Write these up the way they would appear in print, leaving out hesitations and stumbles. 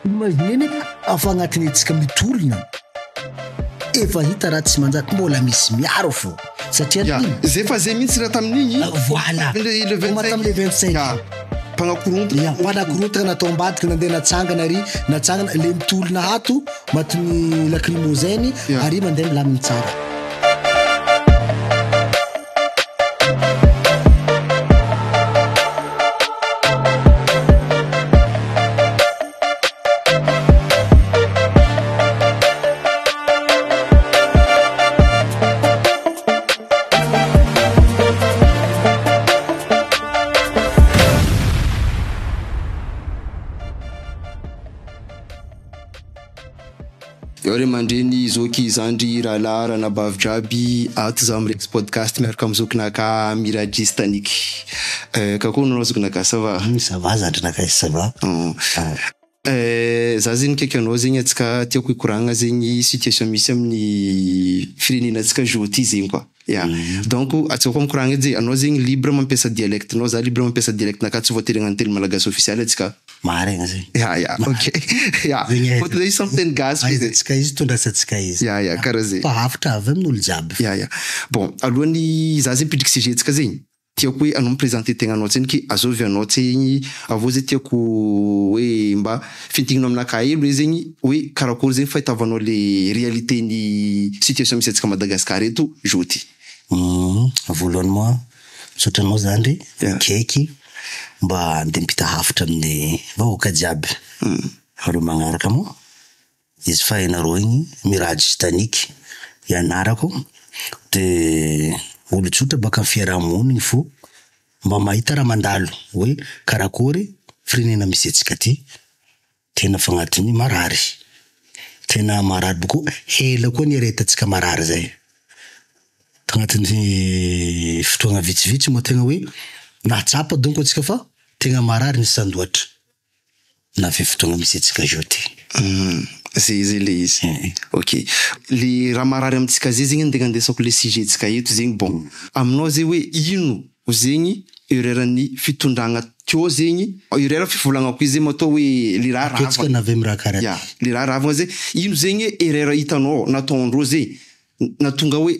Imagine afa agnatiny antsika mitolona efa hita raha tsy manjaka mbola misy miaro fo satria zay fa zay mihitsy raha tamin'igny voilà le 25 mpanakorotana natao ambadika nandeha natsangana ry natsangana le mitolona hato matiny lacrymogène ary mandeha milaminy tsara. Ore mandreny zoky zandry rahalara na bavidraby ato za amrex podcast miaraka amizoknaka Miragistanique kako nanao zoknaka ça va zandry naka ça va za zegny kaiky anao zegny atsika tiako ikoragna zegny situation misy amin'ny firenenantsika joty zegny quoi donc atsika koa mikoragna edy anao zegny libre mampiasa dialecte anao za libre mampiasa dialecte naka tsy voatery agnano teny malagasy officiel atsika marigna zegny ok faut les something gas tsika izy tondrasatsika izy karaha zay fa hafitra avy amin'olo jiaby bon alohany za zegny pidriky sujet tsika zegny tiako hoe anao miprésenter tegna anao tseny ki azovy anao tsegny avao zay tiako hoe mba fintigninao aminaka elo hoe zegny hoe karakory zegny fahitavanao le réalité ny situation misy atsika Madagascar eto joty. Voalohany moa sotranao zandry keky mba andeha mpita hafitra amin'ny vahoaka jiaby aro magnaraka moa izy fa enareo igny Miragistanique ianarako de olo tsotra baka amin'ny fiarahamoniny fo mba mahita raha mandalo hoe karakory firenena misy atsika ty tena fagnatiny marary tena marary boko hela koa ny aretatsika marary zay tagnatin'ny fotoagna vitsivitsy moa tegna hoe nahatsapa donko atsika fa tegna marary ny sandoatra na fe fotoagna misy atsika joty zay le izy ok le raha marary amitsika zay zegny andesako le sujet tsika eto zegny bon aminao zay hoe ino zegny erreur-ny fitondragna teo zegny erreur fivolagnako izy zegny matao hoe le raha ravagna nave mirakara le raha ravagna zay ino zegny erreur hitanao nataondreo zay natonga hoe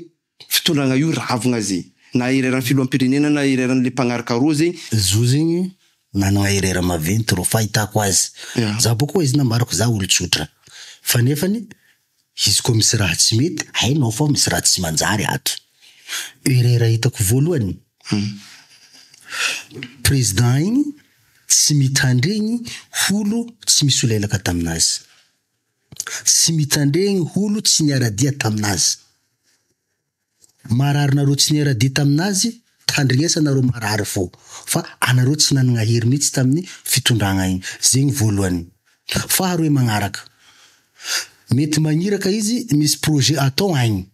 fitondragna io ravagna zay na erreur filoam-pirenena na erreur le mpagnaraka ro zegny zo zegny nanao erreur maventy ro fahitako azy za boko izy nambarako za olo tsotra fa nefany izy koa misy raha tsy mety hainao fa misy raha tsy manjary ato. Erreur hitako voalohany président igny tsy mitandregny holo tsy misy olelaka taminazy, tsy mitandregny holo tsy niaradia taminazy. Marary nareo tsy niaradia taminazy tandrignesa nareo marary fo fa anareo tsy nanagna hery mihitsy tamin'ny fitondragna igny zegny voalohany. Faharoa magnaraka mety magniraka izy misy projet atao agny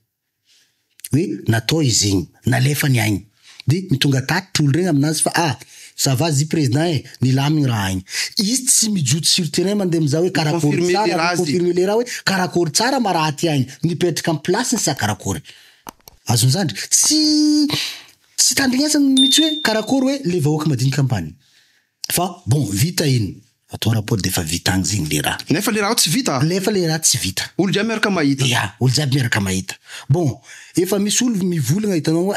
hoe natao izy igny nalefany agny de mitonga tatitra olo regny aminazy fa ça va zy président nilamigny raha agny izy tsy mijoto sur terrain mandeha miza hoe karakory tsara confirmer le raha hoe karakory tsara ma raha ty agny nipetraka amin'ny place ny sa karakory azon'izandry tsy tandrignesa mihitsy hoe karakory hoe le vahoaka madiny campagne fa bon vita iny atao rapport defa vita agny zegny le raha nefa le raha tsy vita nefa le raha tsy vita olo jiaby miaraka mahita olo jiaby miaraka mahita bon efa misy olo mivolagna hitanao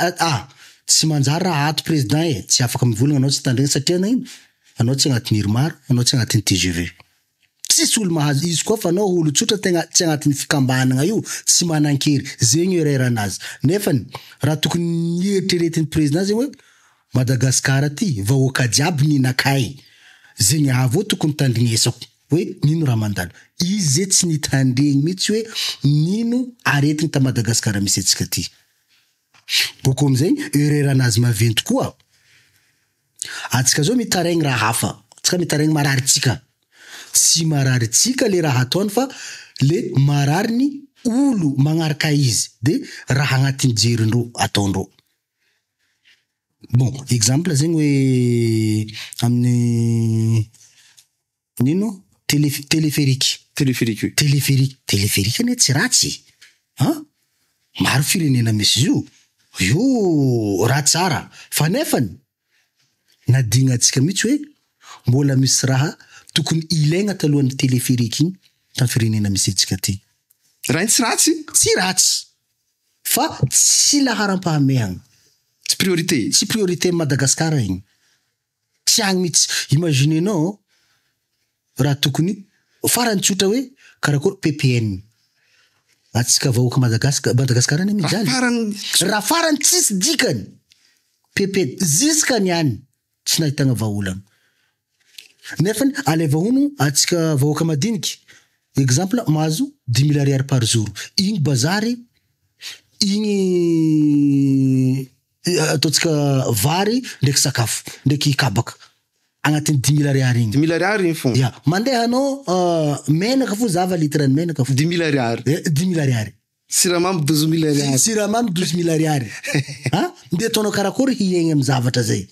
tsy manjary raha ato président tsy afaka mivolagna anao tsy tandregna satria na ino anao tsy agnatin'ny irmar anao tsy agnatin'ny TGV tsisy olo mahazo izy koa fa anao olo tsotra tegna tsy agnatin'ny fikambanagna io tsy manan-kery zegny erreur anazy nefany raha tokony nieritreretin'ny président zegny hoe Madagascar ty vahoaka jiaby ninakay zegny avao tokony tandrignesako hoe nino raha mandalo izy zay tsy nitandregny mihitsy hoe nino aretigny ta Madagascar misy atsika ty. Boko amizay erreur anazy maventy koa atsika zao mitaregny raha hafa tsika mitaregny marary tsika tsy marary tsika le raha ataony fa le marary ny olo magnaraka izy de raha agnatin'ny jerindreo ataondreo. Bon exemple zegny hoe amin'ny nino téléphérique ane tsy ratsy maro firenena misy io raha tsara fa nefany nadigna atsika mihitsy hoe mbola misy raha tokony ilaigna talohan'ny téléphérique igny tamin'ny firenena misy antsika ty. Raha tsy ratsy. Tsy ratsy. Fa tsy laharam-pahamehagna. Tsy priorité. Tsy priorité Madagasikara igny. Tsy agny mihitsy. Imaginenao raha tokony farany tsotra hoe karakory PPN. Atsika vahoaka Madagasikara ny mijaly. Raha farany tsisy dikany. PPN ziskany ihany tsy nahitagna vahaolana. Nefa alay vahono atsika vahoaka madinika. Exemple mahazo 10 000 ariary par jour. Igny bazary, igny ataotsika vary ndraiky sakafo ndraiky kabaka agnatin'ny 10 000 ariary igny. 10 000 ariary igny fô. Ya, mandeha anao menaka fo zava litre ny menaka fo. 10 000 ariary. 10 000 ariary. Siramamy 12 000 ariary. Siramamy 12 000 ariary. Ha? Nde ataonao karakory hiaigny amin'ny zavatra zay.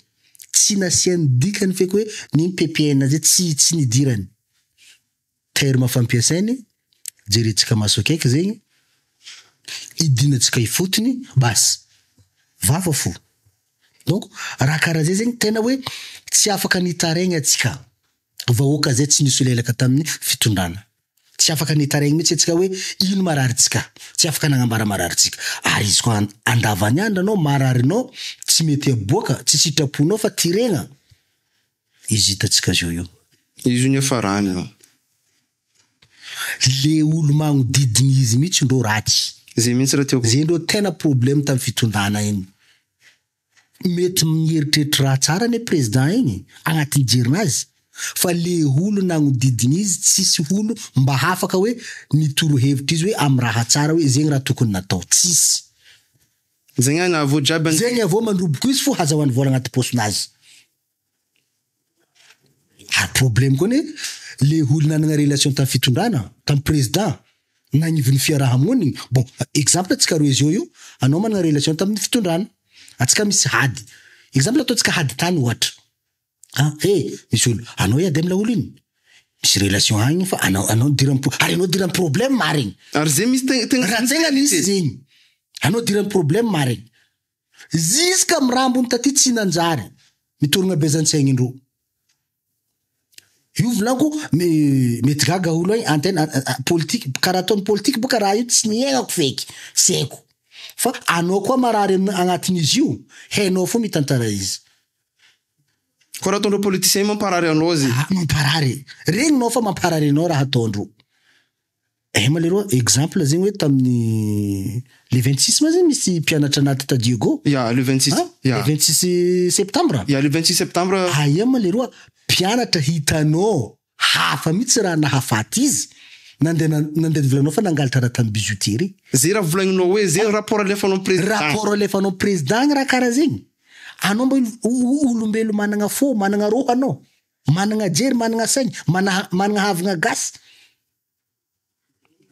Tsy nasiany dikany feky hoe ny PPN zay tsy nidirany. Terme fampiasainy jerentsika maso akaiky zegny. Idinatsika ifotony bas. Vava fo. Donc raha karaha zay zegny tena hoe tsy afaka nitaraigna atsika. Vahoaka zay tsy nisy lelaka tamin'ny fitondrana. Tsy afaka nitaraigna mihitsy atsika hoe ino mararitsika. Tsy afaka nagnambara mararitsika. Ary izy koa andavany andro anao mararinao tsy mety aboaka, tsy sitraponao fa tiregna. Izy hitatsika zio io. Izy ny farany. Le olo magnodidiny izy mihitsy ndro ratsy. Zay mihitsy raha tiako. Zay ndro tena problème tamin'ny fitondrana iny. Mety mieritreritra raha tsara ny président igny agnatin'ny jerinazy. Fa le olo nagnodidiny izy tsisy olo mba hafaka hoe nitoro hevitra izy hoe amin'ny raha tsara hoe zegny raha tokony natao. Tsisy. Zegny ana avô jiaby. Zegny avô mandroboko izy fo hazahoany vola agnaty posinazy. Problème koa ne le olo nanagna relation tamin'ny fitondrana, tamin'ny président, nagnivon'ny fiarahamonigny. Bon, exemple atsika roe zio io, anao managna relation tamin'ny fitondrana. Atsika misy hady. Exemple ataotsika hady tany ohatra. Misy olo, anao iady amina olo iny. Misy relation agny fa anao diran'ny problème marigny. Ary zay misy tegna misy zegny. Anao diran'ny problème marigny. Ziska mirambony taty tsy nanjary. Mitorogna bezantsaigny indro. Io volanko mety gaga olo ai antenne politique karaha ataony politique boka raha io tsy niaignako feky. Seko. Fa anao koa marary agnatin'izy io, hainao fo mitantara izy. Koa raha ataondro politicien mamparary anao zay. Mamparary. Regninao fa mamparary anao raha ataondro. Maleroa exemple zegny hoe tamin'ny le 26 ma zegny misy mpianatra anaty ta Diego. Ya, le 26. Ya. Le 26 septembre. Ya, le 26 septembre. Maleroa mpianatra hitanao hafa mihitsy raha nahafaty izy. Nandeha volanao fa nangalatra raha tamin'ny bijouterie. Zay raha volagninao hoe zay rapport alefanao président. Rapport alefanao président raha karaha zegny. Anao mba olombelo managna fo, managna roho anao. Managna jery, managna saigny, managna havagna gasy.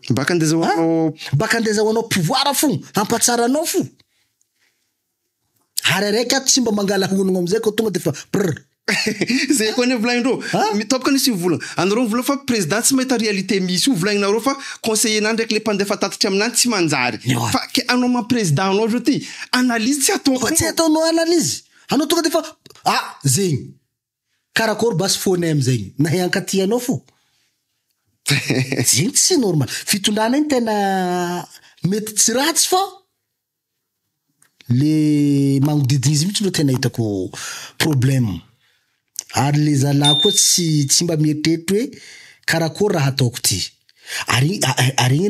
Baka andezahoanao pouvoir fo, ampatsaranao fo. Ary araiky ato tsy mba mangala honogno amizay ko tonga defa prr. Zay koa ne volagninareo. Mitopaka nisy volagna. Anareo volagna fa président tsy mahita réalité misy io volagninareo fa conseiller nany ndraiky le mpandefa tatitra aminany tsy manjary. Fa ke anao ma président anao ty analyse tsy atao. Tsy ataonao analyse. Anao tonga defa zegny. Karakory basy fonem zegny. Nahay ankaty anao fo. Zegny tsy normal. Fitondrana iny tena mety tsy ratsy fa le magnodidiny izy mihitsy no tena hitako problème. Ary le zalahy koa tsy mba mieritreritra hoe karakory raha ataoko ty. Ary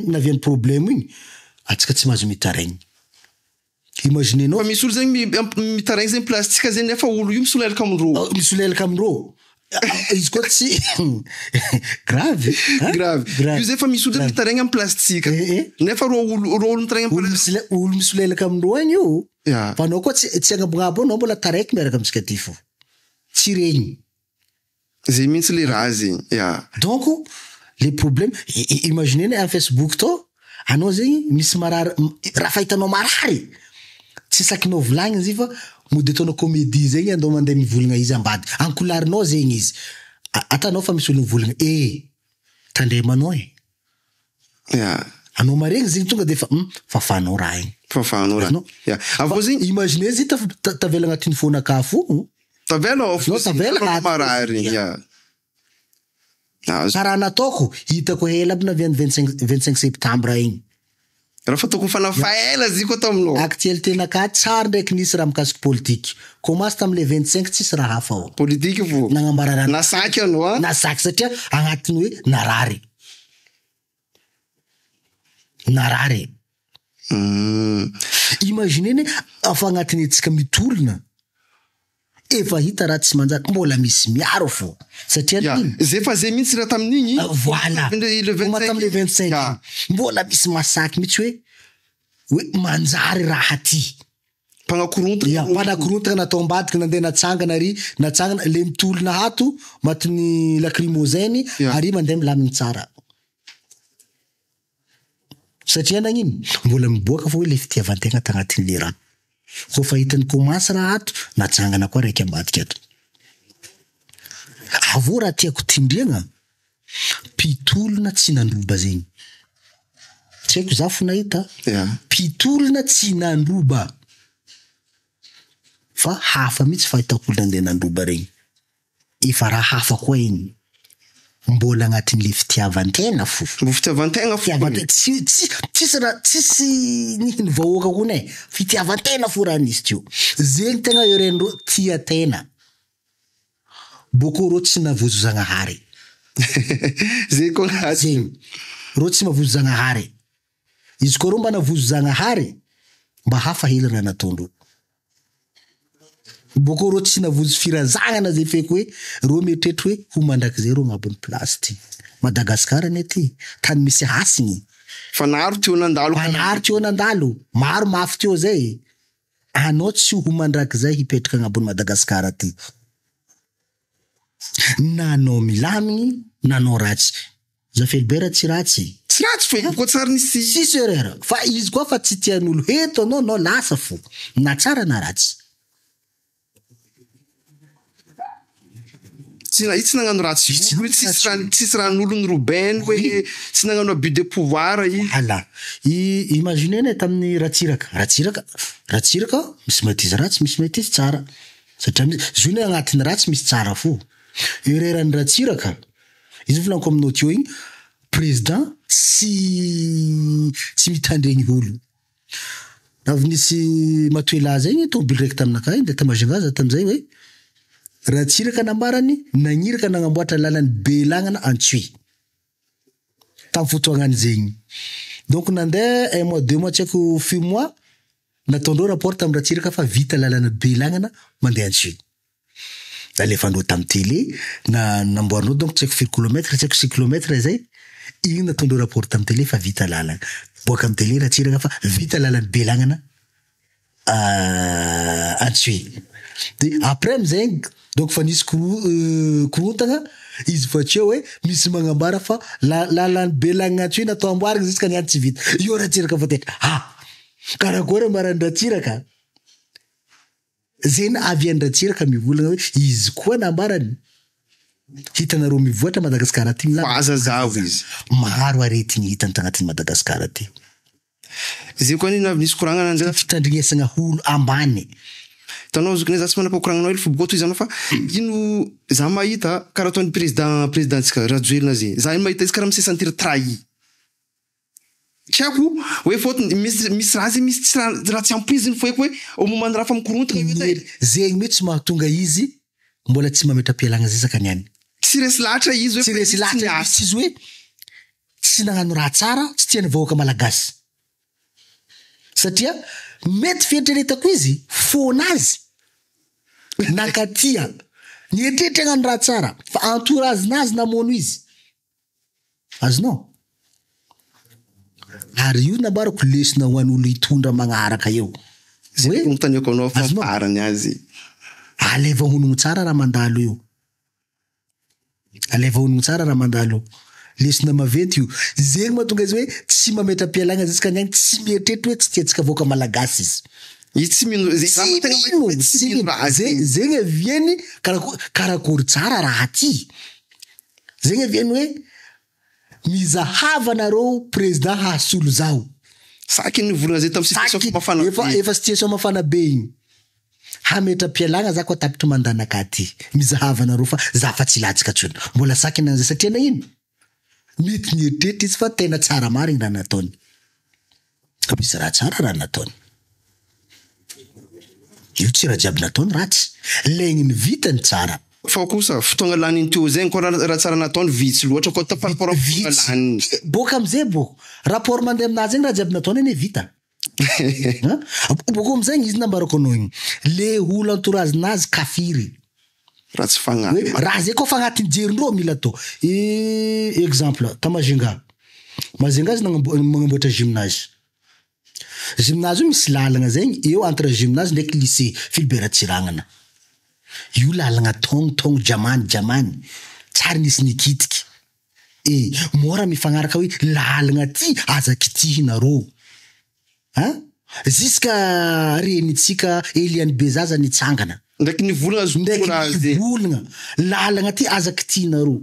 navian'ny problème igny atsika tsy mahazo mitaraigny. Imaginenao. Fa misy olo zegny mitaraigny zegny plastika zegny nefa olo io misolelaka amindreo. Misolelaka amindreo. Izy koa tsy grave. Io zay fa misy olo mitaraigny amin'ny plastika. Nefa ro olo mitaraigny amin'ny plastika. Olo misolelaka amindreo agny io. Fa anao koa tsy agnabonabo anao mbola taraiky miaraka amitsika ty fo. Tsy regny. Zay mihitsy le raha zegny. Donc les problèmes, imaginez en Facebook to, anao zegny misy marary raha fahitanao marary. Tsy sakinao volagny izy fa mody ataonao comédie zegny andao mandeha mivolagna izy ambady. Ankolarinao zegny izy. Atanao fa misy olo mivolagna tandremanao anao maregny zegny tonga defa fafanao raha igny. Fafanao raha. Avô zegny imaginez izy tavela agnatin'ny fonakafo. Tavela marary. Karaha nataoko hitako ela aby navy 25 septambra igny. Raha fataoko fanafaela ziko atao aminao. Actualité naka tsara ndraiky nisy raha mikasiky politique. Commence tamile 25 tsisy raha hafa ao. Politique vo. Nagnambarana nasaky anao a. Nasaky satria agnatiny hoe narary. Narary. Imaginez afa agnatiny etsika mitolona. Efa hita raha tsy manjary mbola misy miaro fo. Satria zay fa zay mihitsy raha tamin'igny. Voilà. Le 25. Tamile 25. Mbola misy masaky mihitsy hoe manjary raha ty. Panakorontana natao ambadika nandeha natsangana ary natsangana le mitolona hato matiny lacrymogène ary mandeha milaminy tsara. Satria nagnino mbola miboaka fa hoe le fitiavan-tegna tagnatin'le raha. Ko fa hitany commence raha ato natsangana koa raiky ambadika ato. Avo raha tiako tindriagna pitolona tsy nandroba zegny. Tsy haiko za fo nahita. Pitolona tsy nandroba. Fa hafa mihitsy fahitako olona andeha nandroba regny. Efa raha hafa koa igny. Mbola agnatin'le fitiavan-tegna fo. Fitiavan-tegna fo. Tsisy nihiny vahoaka koa ne. Fitiavan-tegna fo raha nisy teo. Zegny tegna eren'reo tia tena. Boko reo tsy navozo Zagnahary. Zegny koa zegny. Reo tsy mavozo Zagnahary. Izy koa reo mba navozo Zagnahary mba hafa hely raha nataondreo. Boko reo tsy navozo Firazagnana zay feko hoe reo mieritreritra hoe ho mandrakizay reo agnabon'ny plasy ty. Madagasikara ne ty. Tany misy hasigny. Fanaro teo nandalo. Fanaro teo nandalo. Maro mafy teo zay. Anao tsy ho mandrakizay hipetraka agnabon'ny Madagasikara ty. Nanao milamigny, nanao ratsy. Zafelibera tsy ratsy. Tsy ratsy fo ko tsara nisy. Sisy erreur. Fa izy koa fa tsy tian'olo heto anao lasa fo. Na tsara na ratsy. Tsy nagnano ratsy. Tsisy raha n'olo ny Robin hoe tsy nagnano abus de pouvoir i. Hala. Imaginez tamin'ny Ratsiraka misy mety izy ratsy misy mety izy tsara. Satria zony agnatin'ny ratsy misy tsara fo. Erreuran'ny Ratsiraka. Izy volaniko aminao teo igny président tsy mitandregny olo. Avy nisy Matoela zegny tômôbily raiky taminaka igny de tamajingaza tamizay hoe Ratsiraka nambarany nagniraka nagnamboatra lalany Belanana Antsuy. Tamin'ny fotoagnany zegny. Donc nandeha 1 mois 2 mois tsy haiko few mois nataondreo rapport tamin'ny Ratsiraka fa vita lalana Belanana mandeha Antsuy. Alefandreo tamin'ny télé namboarindreo donc tsy haiko firy kilomètre tsy haiko 6 kilomètre zay. Igny nataondreo rapport tamin'ny télé fa vita lalana. Boaka amin'ny télé Ratsiraka fa vita lalana Belanana Antsuy. De après amizay donc fa nisy korontagna izy fatsia hoe misy magnambara fa lalany Belanana Antsuy natao amboarigny jusqu'à niany tsy vita. Io Ratsiraka fa tetra. Karakory ambarany Ratsiraka. Zeny avy an'ny Ratsiraka mivolagna hoe izy koa nambarany. Hitanareo mivoatra Madagasikara ty milagna. Azazavo izy. Maro aretigny hitany tagnatin'ny Madagasikara ty. Zay koa nina nisy koragna nanjara fitandrinesagna olo ambany. Tanao zokone za tsy manapa-koragnanao ilo fobogoto izy anao fa ino za mahita karaha ataon'ny présidentsika Rajoelina zay. Za mahita izy karaha mise sentir trahi. Tiako hoe fôtony misy raha zay misy raha tsy ampiziny foeko hoe au moment raha fa mikorontana io zay. Zegny mihitsy mahatonga izy mbola tsy mametra-pialagna zay niany. Tsy resy lahatra izy hoe tsy resy lahatra izy hoe tsy nagnano raha tsara tsy tiany vahoaka malagasy. Satria mety fieritreretako izy fônazy nakatia nietrehitra agnano raha tsara fa entourage-nazy namono izy. Azonao. Ary io nambarako lesona ho an'olo hitondra magnaraka eo. Zay nontaniako anao fa farany azy. Aleva honogno tsara raha mandalo io. Aleva honogno tsara raha mandalo io. Lesona maventy io. Zegny mahatonga izy hoe tsy mametra-pialagna jusqu'à niany tsy mieritreritry hoe tsy tiantsika vahoaka malagasy izy. Zegny vieny karakory tsara raha ty. Zegny vieny hoe mizahava nareo président hasolo zao. Saky nivolagna zay tamin'ny situation mafana. Efa situation mafana be igny. hametra-pialagna zako atapitra mandanaka ty mizahavana ro fa za fa tsy latsika tsony mbola saky anan'izay satria na ino mety nieritreritry izy fa tena tsara marigny raha nataony misy raha tsara raha nataony io tsy raha jiaby nataony ratsy laigny vitany tsara fa kosa fotoagna laniny teo zegny koa raha tsara nataony vitsy loatra koa par rapport amin'ny fotoagna laniny boka am'izay boko rapport mandeha aminazy zegny raha jiaby nataony eny vita boko am'izay izy nambarako anao igny le olo entourage nazy kafiry raha tsy fagnahy raha zay koa fa agnatin'ny jerindreo mila atao exemple ta Majunga izy magnamboatra gymnase io misy lalagna zegny eo entre gymnase ndraiky lycée Philibert Tsiragnana io lalagna tongtong jamany tsara nisy nikitiky mora mifagnaraka hoe lalagna ty aza kitihinareo ziska renitsika Eliane Bezaza nitsangana ndraiky nivolagna lalagna ty aza kitihinareo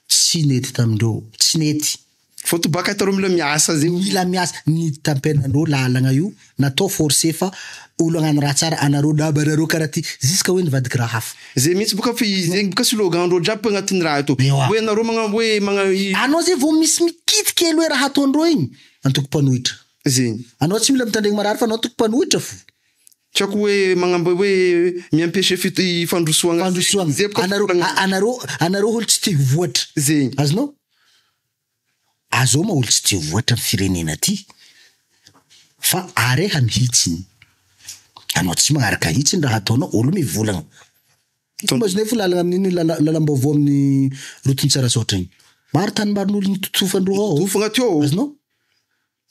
tsy nety tamindreo tsy nety faut baka atareo mila miasa ny tampenandreo lalagna io natao forcé fa olo agnano raha tsara anareo dabarareo karaha ty ziska hoe nivadiky raha hafa zay mihitsy boka zegny boka slogan andreo jiaby agnatin'ny raha to hoe anareo anao zay vao misy mikitiky elo hoe raha ataondreo igny antoko-panohitra zegny anao tsy mila mitandregny marary fa anao toko-panohitra fo tsy ako hoe magnambo hoe miampeshe fandrosoagna anareo olo tsy tia voatra zegny azonao azao ma olo tsy tia voatra amin'ny firenena ty fa areha mihitsiny anao tsy magnaraka hitsiny raha ataonao olo mivolagna mazonay fo lalagna amin'iny lalam-baovao amin'ny rotony Tsarasoatra igny maro tany marin'olo nitotofandreo ao tofagna teo azonao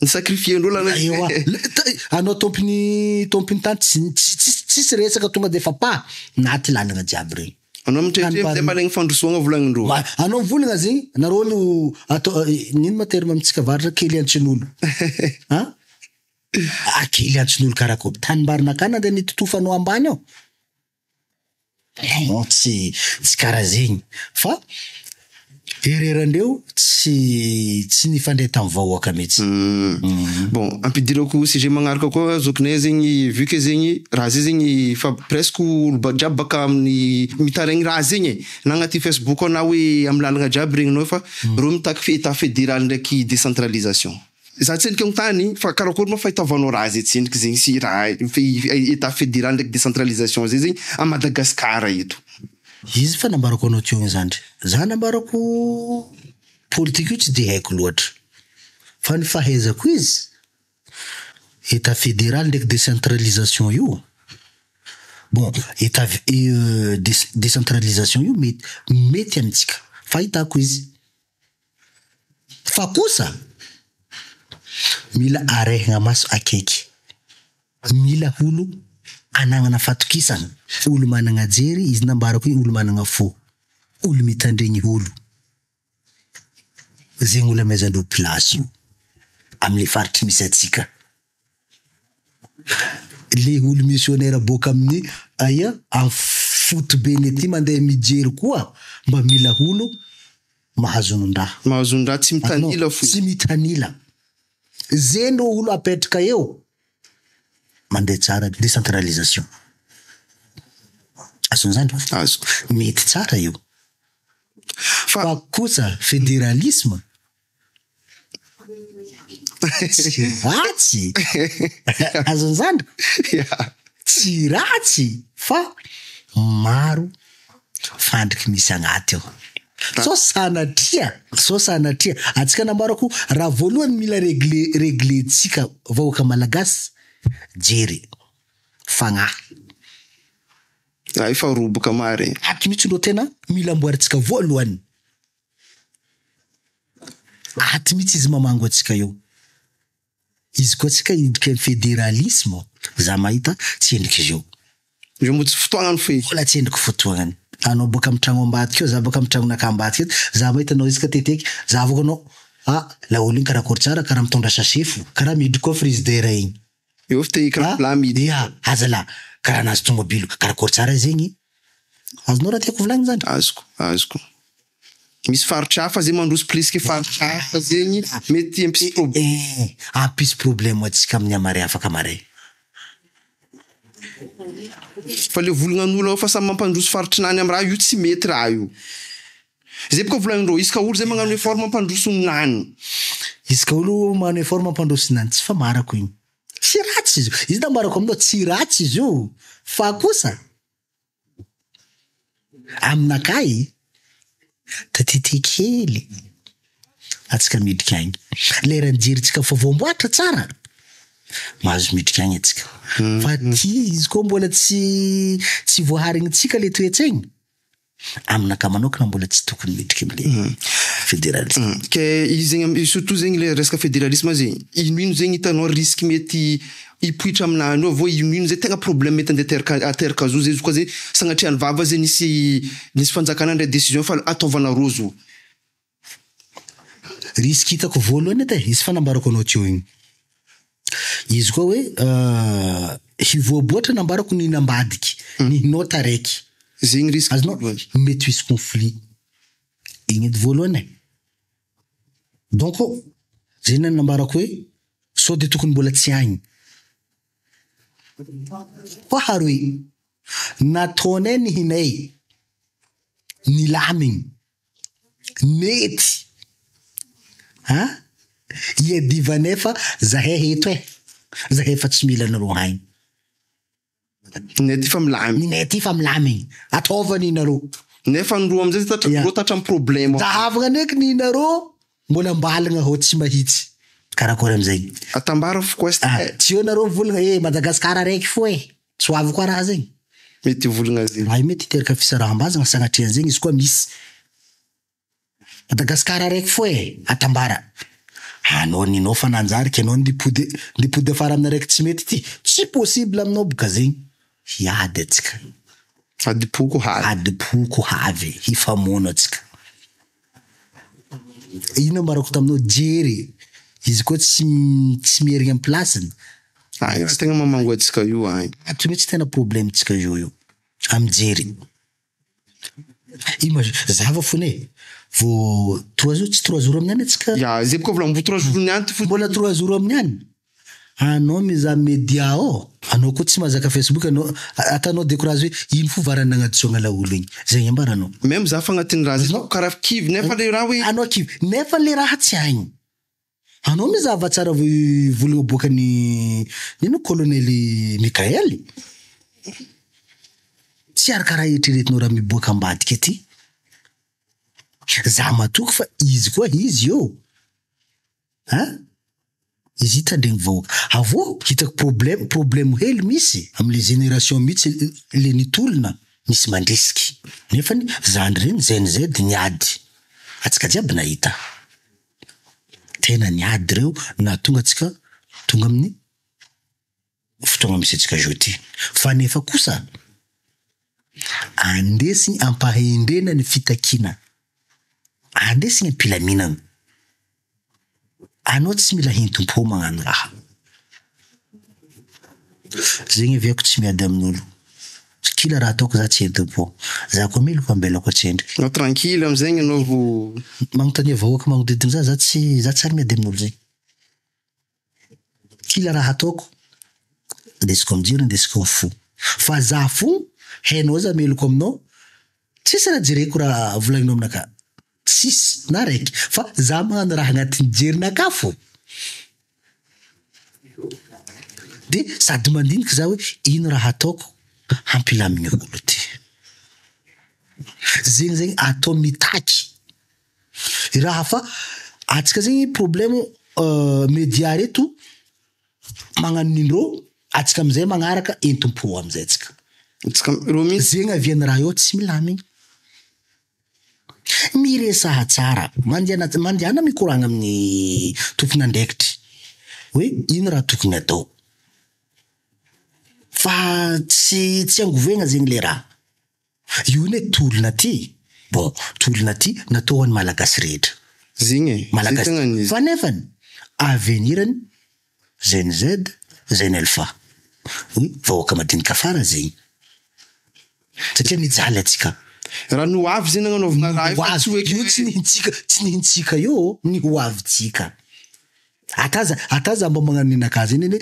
ny sacrifiendreo anao tompiny tany tsisy resaka tonga de fa naty lalagna jiaby regny anao mitretrezay malegny fandrosoagna volagnindreo anao mivolagna zegny nareo no atao nino materma amitsika varatra kely antsin'olo kely antsin'olo karakô tany mbarinakana de nitotofanao ambany ao tsy karaha zegny fa ererandreo tsy nifandray tamin'ny vahoaka mihitsy bon ampidirako sujet magnaraka koa zokinay zegny vu que zegny raha zay zegny fa presque olo jiaby baka amin'ny mitaregny raha zegny na agnaty Facebook na hoe amin'ny lalagna jiaby regninao fa reo mitaky état fédéral ndraiky décentralisation za tsendriky am'tany fa karakory ma fahitaovanao raha zay tsendriky zegny sy raha état fédéral ndraiky décentralisation zay zegny à Madagascar eto izy fa nambarako anao teo zandry za nambarako politique io tsy de haiko loatra fa ny fahaizako izy état fédéral ndraiky décentralisation io bon état décentralisation io mety amitsika fahitako izy fa kosa mila arehagna maso akaiky mila olo anagnana fatokisana olo managna jery izy nambarako olo managna fo olo mitandregny olo zegny olo amezandreo place io am'le faritry misy atsika le olo missionnaire boka amin'ny am fotobe nety mandeha mijery koa mba mila olo mahazonondraha tsy mitanila fo tsy mitanila zay ndro olo apetraka eo mandeha tsara décentralisation azon'izany azo mety tsara io fa kosa fédéralisme tsy ratsy azon'izany tsy ratsy fa maro fandriky misy agnaty ao so sanatria atsika nambarako raha voalohany mila regle tsika vahoaka malagasy jery fagnahy efa roboka mare aky mihitsy ndreo tena mila amboaritsika voalohany aty mihitsy izy mamango atsika eo izy koa tsika idriky fédéralisme za mahita tsy endriky izy eo io mo tsy fotoagnany fe mbola tsy endriky fotoagnany anao boka amy tragno ambadika eo za boka amy tragnonaka ambadika eto za mahita anao izy ka teteky za avoko anao la olo igny karakory tsara karaha mitondra sasefo karaha midry koa frigidaire igny eo fi te karaha plat midi aza la karaha nazy tomobilo karakory tsara zegny azonao raha tiako volagny zany azoko misy faritra hafa zay mandroso pliske faritra hafa zegny mety ampisy ampisy problème atsika amin'ny amare afaka mare fa le volonan'olo fa samy mampandroso faritrinany am raha io tsy mety raha io. Zay boka volagnin-dreo izy ka olo zay magnano effort mampandroso nany. Izy ka olo magnano effort mampandroso nany tsy fa marako igny. Tsy ratsy izy io. Izy nambarako aminao tsy ratsy izy io. Fa kosa aminakay tatete kely atsika midika agny. Lera njerintsika fa voamboatra tsara. Mahazo midika agny atsika. Fa ty izy koa mbola tsy voaharintsika le toetra igny. Aminaka manokana mbola tsy tokony midika am'le fédéralisme. Ke izy surtout zegny le resaka fédéralisme zegny. Ino zegny hitanao risque mety hipoitra aminany ao, vo ino zay tegna problème mety ateraka zo zay koa zay sagnatriany vava zay nisy fanjakana ndray décision fa ataovana rozo. Risque hitako voalohany edy izy fanambarako anao teo igny. Izy koa hoe hivoaboatra nambarako ny nambadiky ny nota raiky. Zegny risque mety hisy conflit. Igny edy voalohany. Donc zay nambarako hoe sao de tokony mbola tsy agny. Fa haroe nataonay ny hinay ny lamigny mety iadivanay fa zahay eto zahay fa tsy mila nareo haigny. Nety fa milamy. Nety fa milamy. Ataovany inareo. Nefa ndro amizay tatra am problème. Zahavagna neky ny inareo mbola mbalagna ho tsy mahitsy. Karakory amizay. Atambara fokoa tsy eo nareo volagna Madagasikara raiky fo tsy hoavy koa raha zegny. Mety volagna zegny. Ay mety hiteraka fisaraham-bazana sagnatriany zegny izy koa misy. Madagasikara raiky fo atambara. Anao ninao fa nanjariky anao ndipody afara amina raiky tsy mety ty. Tsy possible aminao boka zegny. Hiady atsika. Adipoko havy. Hifamono atsika. Ino marako taminao jery. Izy koa tsy mierigna am plasiny. Ay, tegna mamango atsika io ay. Tsy mety tena problème tsika io. Amjery. Imagine zava fone. Vo 3 jours tsy 3 jours amin'any atsika. Ya, zay boka vola 3 jours niany ty mbola 3 jours amin'any. Anao miza media ao. Anao koa tsy mazaka Facebook anao atanao découragé ino fo varana nagnadisogna la olo igny. Zay ambarano. Même za fa agnatin'ny raha zay karaha kivy nefa le raha hoe anao kivy nefa le raha tsy agny. Anao mizava tsara volagna boka nino colonel Mikael. Tsy arakaraha eritreretinao raha miboaka ambadika ety. Za matoko fa izy koa izy io. Izy hitandregny vahoaka. Avo hitako problème hely misy am'le génération mihitsy le nitolona misy mandrisiky. Nefa zandry reny ZNZ niady. Atsika jiaby nahita. Tena niady reo na tonga amin'ny fotoagna misy atsika jeudi. Fa nefa kosa andesigny ampahendrena ny fitakina. Andesigny ampilaminana. Anao tsy mila hintom-po magnano raha. Zegny aviako tsy miady amin'olo. Kila raha ataoko za tsy hintom-po. Za koa mila ko ambelako atsendriky. No tranquille amizegny anao vo magnontania vahoaka magnodidina za tsy ary miady amin'olo zegny. Kila raha ataoko ndesiko amijiro ndesiko fo. Fa za fo hainao za meloko aminao tsisy raha jereko raha volagninao aminaka. Tsisy na raiky fa za magnano raha agnatin'ny jerinaka fo. De sady mandinika za hoe ino raha ataoko hampilamigny olo ty. Zegny atao mitaky. Raha fa atsika zegny problème média reto magnano nindro atsika amizay magnaraka entom-po amizay atsika. Zegny avian'ny raha io tsy milamigny. Miresaha tsara. Mandiana mikoragna amin'ny tompony andraikitry. Hoe ino raha tokony atao. Fa tsy angovegna zegny le raha. Io ne tolona ty. Bon, tolona ty natao an'ny malagasy rehetra. Zegny malagasy. Fa nefany avenirany ZNZ, ZNLFA. Vahoaka madinika fara zegny. Satria mijaly atsika. Raha no avy zegny nanaovana raha io tsy nihintsika io, ny ho avitsika. Ataza mba magnano ninakazy iny ino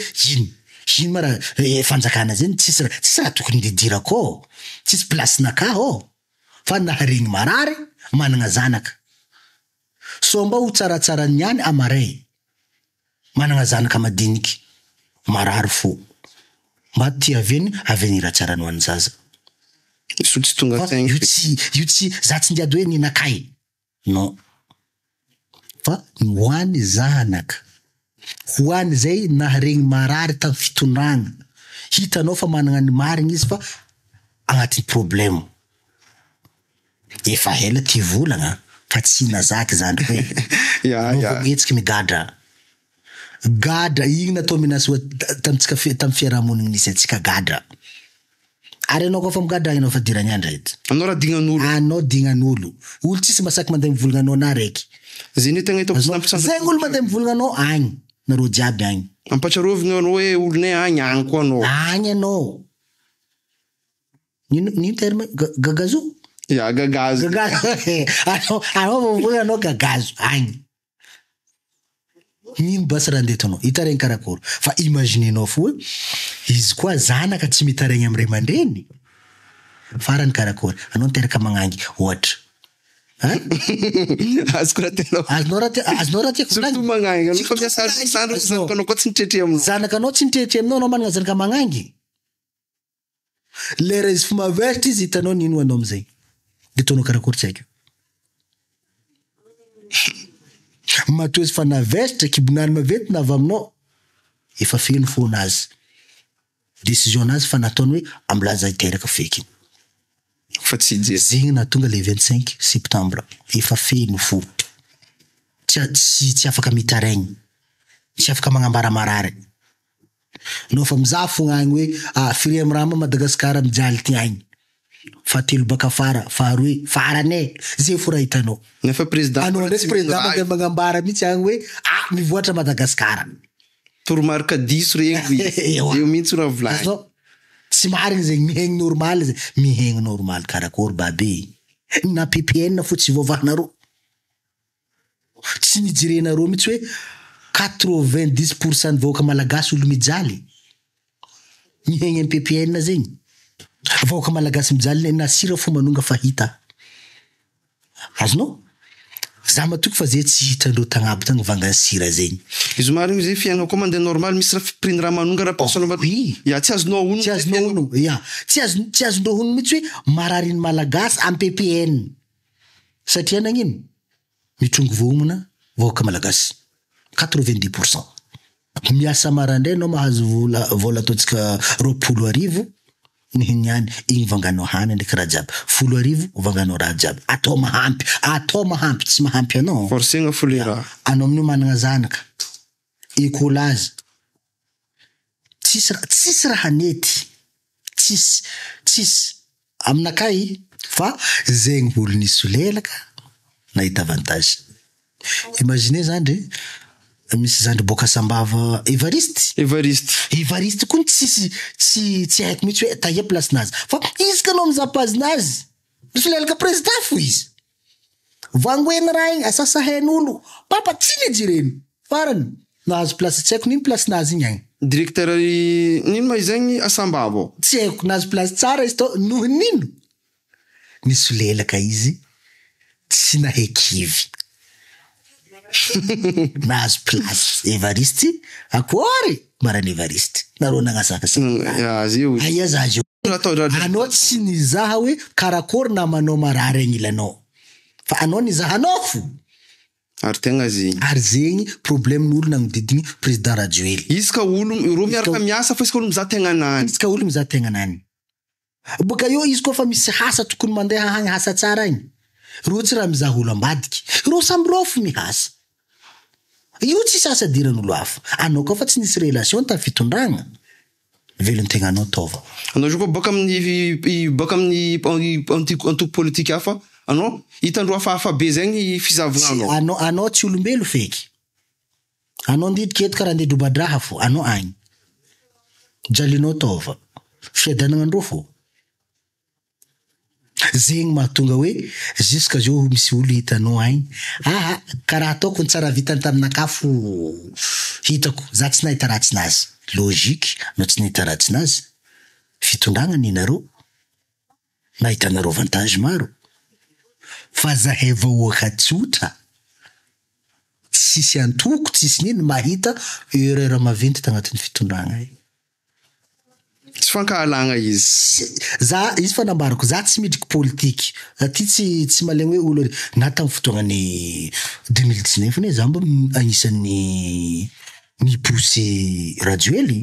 ino ma raha fanjakana zany tsisy raha tokony ndidirako tsisy placenaka fa naharegny marary managna zanaka so mba ho tsaratsara niany amaray managna zanaka madiniky marary fo mba ty aveny ratsara no any zaza tsy tonga saigny io tsy za tsy ndiady hoe ninakay non fa hoany zanaka hoany zay naharegny marary tamin'ny fitondragna hitanao fa managna ny marigny izy fa agnatin'ny problème efa hela ty volagna fa tsy nazaky zany hoe etsika migadra igny natao minasy taminy fiarahamonigny nisy atsika gadra ary anao koa fa migadra anao fa dirany andra ety anao dignan'olo olo tsisy masaky mandeha mivolagna anao na raiky zay olo mandeha mivolagna anao agny nareo jiaby agny ampatrarovigna anao hoe olonay agny koa anao agny anao nino terme gagazo gagazo anao mivolagna anao gagazo agny nino basy raha ndeto anao hitaregny karakory fa imaginenao fo izy koa zanaka tsy mitaregny am'ray aman-dreny farany karakory anao niteraka magnangy ohatra azonao raha tiako zanaka anao tsy nitretry aminao anao managna zanaka magnangy lera izy fo mavesitra izy hitanao nino anao am'zay de taonao karakory tsy haiko matoezy fa navesitra kibonany mavety na avy aminao efa feno foana azy décision azy fa nataony hoe ambilaza iteraka feky fa tsy zegny natonga le 25 septembre efa feno fo tsy afaka mitaregny tsy afaka magnambara marary no fa mizaha fogna agny hoe fire am'rama Madagasikara mijaly ty agny fa telo baka faharoe farane zay fo raha hitanao nefa président mandeha magnambara mihitsy agny hoe mivoatra Madagasikara toromarika 10 regny eo mihitsy raha volagny tsy marigny zegny mihegny normal karakory babe na PPN fo tsy voavahanareo tsy nijerenareo mihitsy hoe 90% ny vahoaka malagasy olo mijaly mihegny amin'ny PPN zegny vahoaka malagasy mijaly nasira fo manonga fa hita azonao za matoky fa zay tsy hitandreo tagnabo tagny vangany sira zegny izy marigny zay fiainana koa mandeha normal misy raha fipriny raha manonga raha personne tsy azonao ono tsy azondreo ono mihitsy hoe marariny malagasy amin'ny PPN satria nagnino mitrongo vohomana vahoaka malagasy 90% miasa marandray anao mahazo vola ataontsika 20,000 niany igny vanganao hany ndraiky raha jiaby 10,000 vanganao raha jiaby atao mahampy tsy mahampy anao forcegna folera anao amin'io managna zanaka écolazy tsisy raha nety tsisy aminakay fa zegny olo nisy lelaka nahita avantage imagine zandry misy zandry boka Sambava Evariste koa tsy haiko mihitsy hoe taia plasinazy fa izy ka anao mizapazinazy misy lelaka président fo izy vangoena raha igny asasahain'olo papa tsy nejireny farany nahazo place tsy haiko nino plasinazy igny agny directeur nino ma izagny Sambava tsy haiko nahazo place tsara izy to noho nino nisy lelaka izy tsy nahekivy nahazo place Evariste akory marany Evariste nareo nagnasaka aia zazo anao tsy nizaha hoe karakory namanao marary agny ilanao fa anao nizahanao fo ary tegna zegny ary zegny problème n'olo nagnodidigny président Radjoely izy ka olo ro miaraka miasa fa izy ka olo mizaha tegna nany boka eo izy koa fa misy hasa tokony mandeha hagny hasa tsara igny ro tsy raha mizaha olo ambadiky ro samby reo fo mihasa io tsy sasa diran'olo hafa anao koa fa tsy nisy relation ta fitondragna velony tegna anao taova anao zo koa boka amin'ny antoko politika hafa anao hitandro hafahafa be zegny fizavagna anao tsy olombelo feky anao ndidika eto karaha ndeha dobadraha fo anao agny jalinao taova fiadanagna fo zegny mahatonga hoe jusqu'à zao misy olo hitanao agny karaha ataoko ny tsara vitany taminakafo hitako za tsy nahita ratsy nazy logika anao tsy nahita ratsy nazy fitondragna ninareo nahitanareo avantage maro fa zahay vahoaka tsotra tsisy antoko tsisy nino mahita erreur maventy tagnatin'ny fitondragna tsy fankahalagna izy izy fanambarako za tsy midriky politiky aty tsy malegny hoe olo na tamin'ny fotoagnany 2019 ne za mba agnisan'ny niposy Rajoely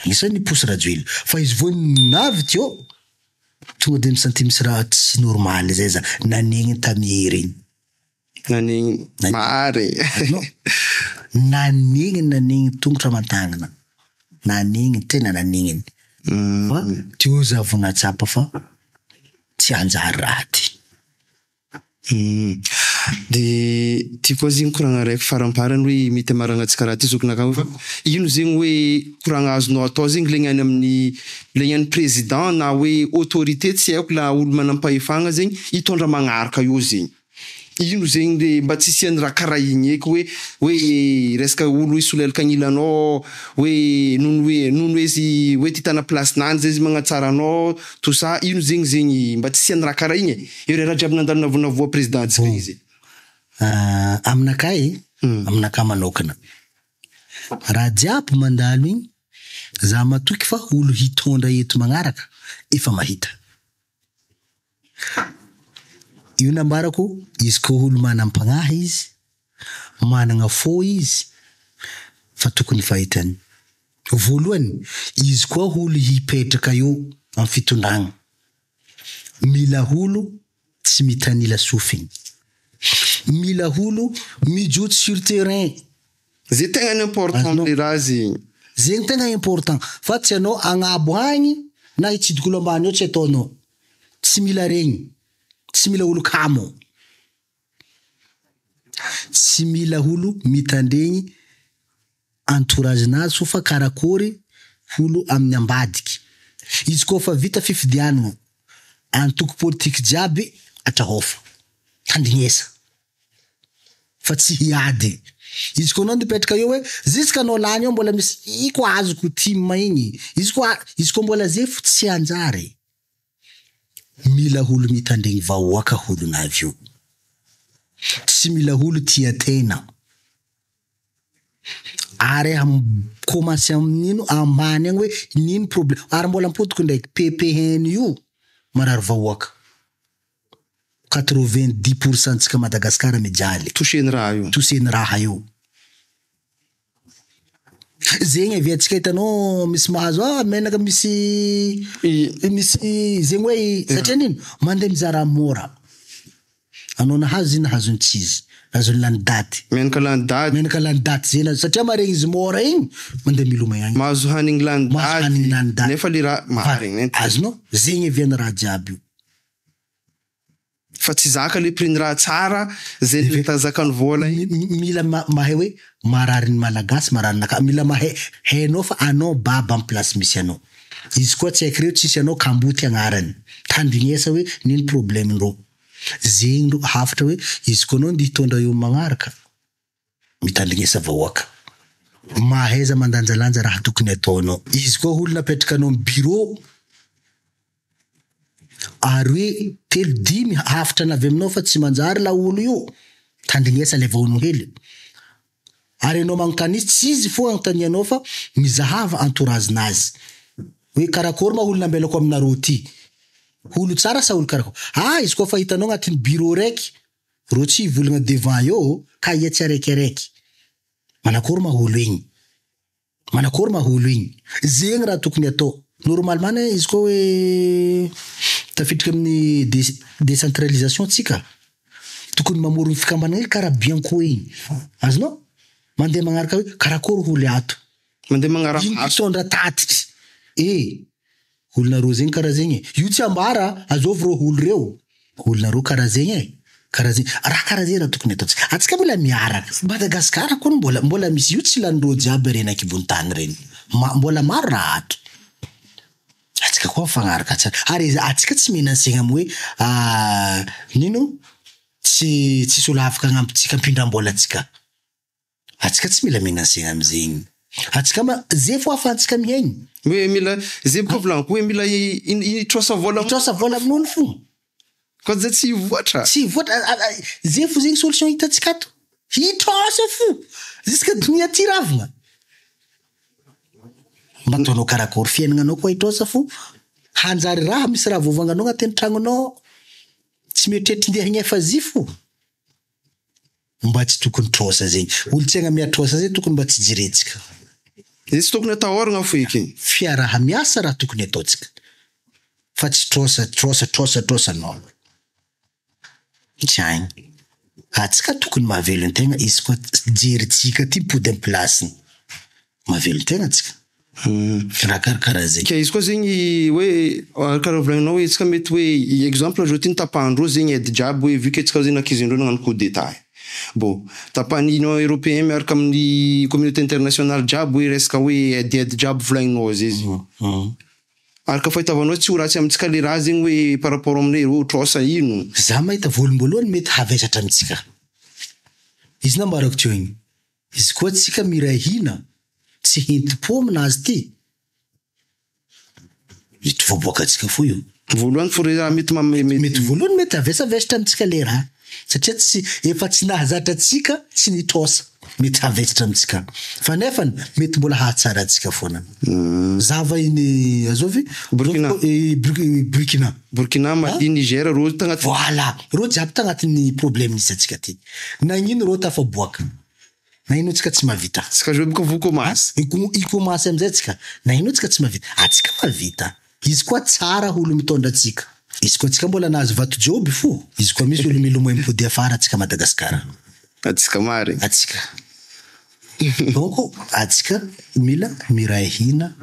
agnisan'ny niposy Rajoely fa izy vo navy teo tonga de misanty misy raha tsy normaly zay za nanegny tamy regny nanegny mare nanegny tongotra mantagnana nanegny tena nanegny fa teo za vonatsapa fa tsy anjary raha ty de ty koa zegny koragna raiky faramparany hoe mety maragnatsika raha ty zokinakamo fa ino zegny hoe koragna azonao atao zegny legnany amin'ny legnany président na hoe autorité tsy haiko la olo manampahefagna zegny hitondra magnaraka io zegny ino zegny le mba tsy hisiany raha karaha igny eky hoe resaka olo isolalaka agnilanao hoe nono izy hoe titana place-nany zay izy magnatsara anao tout ça ino zegny mba tsy hisiany raha karaha igny eo raha jiaby nandalo navonavoa président tsika izy aminakay aminaka manokana raha jiaby mandalo igny za matoky fa olo hitondra eto magnaraka efa mahita io nambarako izy ko olo manampagnahy izy managna fô izy fa tokony fahitany voalohany izy koa olo hipetraka eo amin'ny fitondragna mila olo tsy mitanila sofiny mila olo mijoto sur terrain zay tegna important le raha zegny tegna important fa tsy anao agnabo agny na hitsidika olo ambany eo tsy ataonao tsy mila regny tsy mila olo kamo tsy mila olo mitandregny entourage nazy so fa karakory olo amin'ny ambadiky izy koa fa vita fifidianana antoko politiky jiaby atrahofa tandrignesa fa tsy hiady izy koa nao nipetraka eo hoe ziska anao lany eo mbola misy iko azoko tima igny izy koa mbola zay fo tsy anjary mila olo mitandregny vahoaka olo navy io tsy mila olo tia tena ary commencer amin'ino ambany agny hoe nino problème ary mbola ampodiko ndraiky PPN io marary vahoaka 90% tsika Madagasikara mijaly toseny raha io zegny avy atsika hitanao misy mahazo menaka misy zegny hoe satria nino mandeha mizara mora anao nahazo iny nahazo tsy izy nahazo lany daty menaka lany daty zegny satria maregny izy mora igny mandeha milomay agny mahazo hanigny lany daty nefa le raha maregny azonao zegny avy any raha jiaby io fa tsy zaka le prix raha tsara zay le tazakany vola mila mahay hoe marary ny malagasy marary naka mila mahay hainao fa anao baba amin'ny place misy anao izy koa tsy haiko reo tsisy anao kamboty agnarany tandrignesa hoe nino problème ndreo zegny ro hafatra hoe izy koa anao hitondra eo magnaraka mitandrignesa vahoaka mahaiza mandanjalanja raha tokony ataonao izy koa olo napetraka anao amin'ny bureau ary hoe telo dimy hafatra navy aminao fa tsy manjary la olo io tandrignesa le vahono hely ary anao magnontany tsy izy fo agnontanianao fa mizahava entourage nazy hoe karakory ma olo nambelako aminareo ty olo tsara sa olo karakory izy koa fa hitanao agnatin'ny bureau raiky ro tsy volagna devant eo ka ia tsy araikiaraiky manakory ma olo igny zegny raha tokony atao normalement izy koa hoe tafiditra amin'ny décentralisation tsika tokony mamorony fikambanana karaha bianco igny azonao mandeha magnaraka hoe karakory olo ato mandeha magnaraka sondra tatitry olonareo zegny karaha zegny io tsy ambara azovy reo olo reo olonareo karaha zegny raha karaha zegny raha tokony atao atsika mbola miaraka Madagasikara koa mbola misy io tsy lanindreo jiaby reny akibony tany reny mbola maro raha ato atsika koa mifagnaraka tsara ary atsika tsy menasegna amy hoe nino tsy sola afaka agnampitsika ampindram-bola atsika tsy mila menasegna amizegny Atsika ma zay fo afahantsika miaigny. Hoe mila zay boka volaniko hoe mila trosa vola Trosa vola amin'olo fo. Ko zay tsy voatra. Tsy voatra zay fo zegny solution hitatsika ato. Hitrosa fo. Ziska dunia ty ravina. Mataonao karakory fiainagnanao koa hitrosa fo. Hanjary raha misy raha vovanganao agnatin'ny tragnonao. Tsy mieritreritra ndeha hagnefa zifo. Mba tsy tokony trosa zegny. Olo-tsaigna miatrosa zay tokony mba tsy jiretsika. Izy tokony atahoragna fo eky. Fiaraha-miasa raha tokony ataotsika. Fa tsy trosa no. Tiaigny. Atsika tokony mahavelo an-tegna izy koa jeritsika ty pody amin'ny plasiny. Mahavelo an-tegna atsika. Raha karakara zay. Ka izy koa zegny hoe karaha volagninao hoe tsika mety hoe exemple zao ty nitapahandreo zegny aide jiaby hoe vu que tsika zegny nakizindreo nagnano coup d'état. Bon, tapan'ny Union européenne miaraka amin'ny communauté internationale jiaby hoe resaka hoe aide jiaby volagninao zay izy. Araka fahitavanao tsy ho ratsy amintsika le raha zegny hoe par rapport aminay ro trosa ino. Za mahita voalomboloany mety havesatra amintsika. Izy nambarako teo igny. Izy koa tsika miray hina tsy henti-po aminazy ty. Mety voaboaka atsika fo io. Voalohany fo raha mety voalohany mety havesavesatra amintsika le raha. Satria tsy efa tsy nahazatra atsika tsy nitrosa. Mety havesatra amintsika. Fa nefa mety mbola hahatsara atsika foana. Zava iny azovy Burkina Mali Niger ro tagnaty voilà ro jiaby tagnatin'ny problème nisy atsika ty. Na ino ro tafaboaka. Na ino tsika tsy mavita. Tsika jo boka commence. Commence amizay tsika. Na ino tsika tsy mavita. Atsika mavita. Izy koa tsara olo mitondra atsika. Izy koa tsika mbola nahazo vato joby fo. Izy koa misy olo milomay mipody afara atsika Madagasikara. Atsika mare. Atsika. Donc atsika mila miray hina,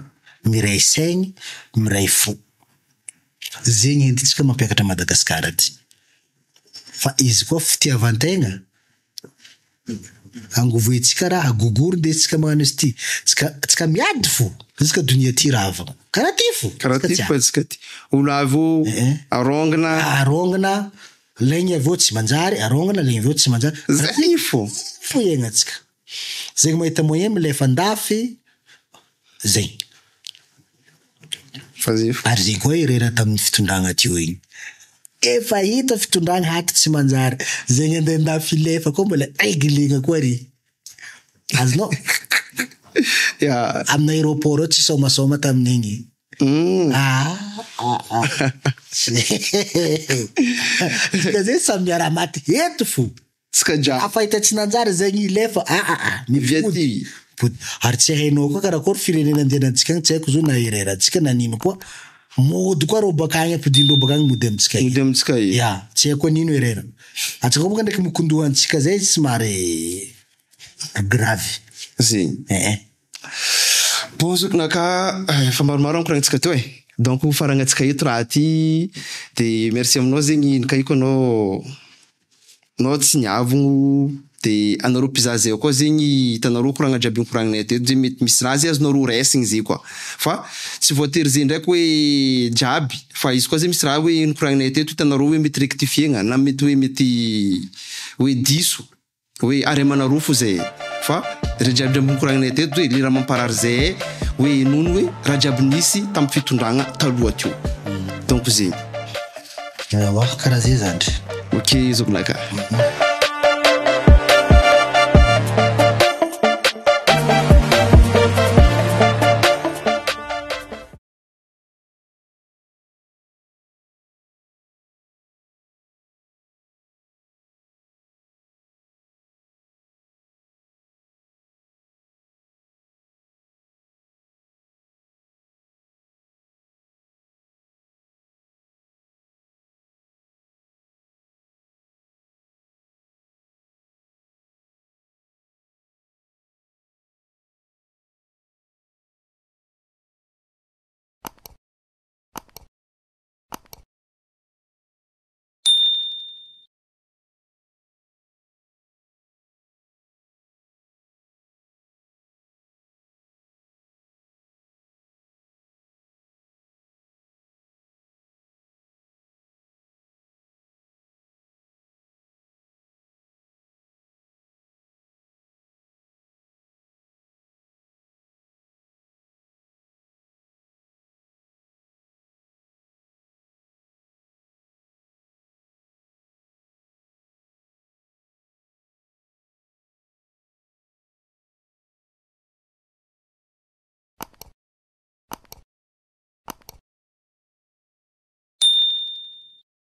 miray saigny, miray fo. Zegny enditsika mampiakatra Madagasikara ty. Fa izy koa fitiavan-tegna angovoetsika raha gogoro ndesika magnano izy ty. Tsika miady fo. Tsika dunia ty rava. Karaha ty fo. Karaha ty fo tsika ty. Olo avy arongana, laigny avy tsy manjary, arongana, laigny avy tsy manjary. Zay fo. Fo iaignatsika. Zegny mahita moyen milefa andafy. Zegny. Ary zay koa irera tamin'ny fitondragna teo igny. Efa hita fitondragna haky tsy manjary. Zegny andafy ilefa koa mbola aigilina koa ry. Azonao? Amina aéroport tsy soma tamin'igny. Tsika zay samy miara-maty eto fo. Tsika dra. Afahita tsy nanjary zegny ilefa. Mivody. Ary tsy hainao koa karakory firenena andehanantsika tsy haiko zao na irerantsika na nino koa. Mody koa rô bakagny ampidindreo bakagny mody amintsika. Mody amintsika. Ya, tsy haiko nino irera. Atsika koa ndraiky mikondohantsika zay somary grave. Zay. Bon zokinaka efa maromaro ankoragnitsika teo donc faragnatsika eto raha ty de merci aminao zegny nikaiko anao tsy niavogno de anareo mpizaha zay koa zegny hitanareo koragna jiaby koragninay teto zay mety misy raha zay azonareo raisiny zay koa fa tsy voatery zay ndraiky hoe jiaby fa izy koa zay misy raha hoe koragninay teto hitanareo hoe mety rectifiegna na mety hoe mety hoe diso hoe aremanareo fo zay fa raha jiaby koragninay teto hoe le raha mamparary zay hoe nono hoe raha jiaby nisy tamin'ny fitondragna taloha teo donc zay karaha zay zany. Ok zokinaka.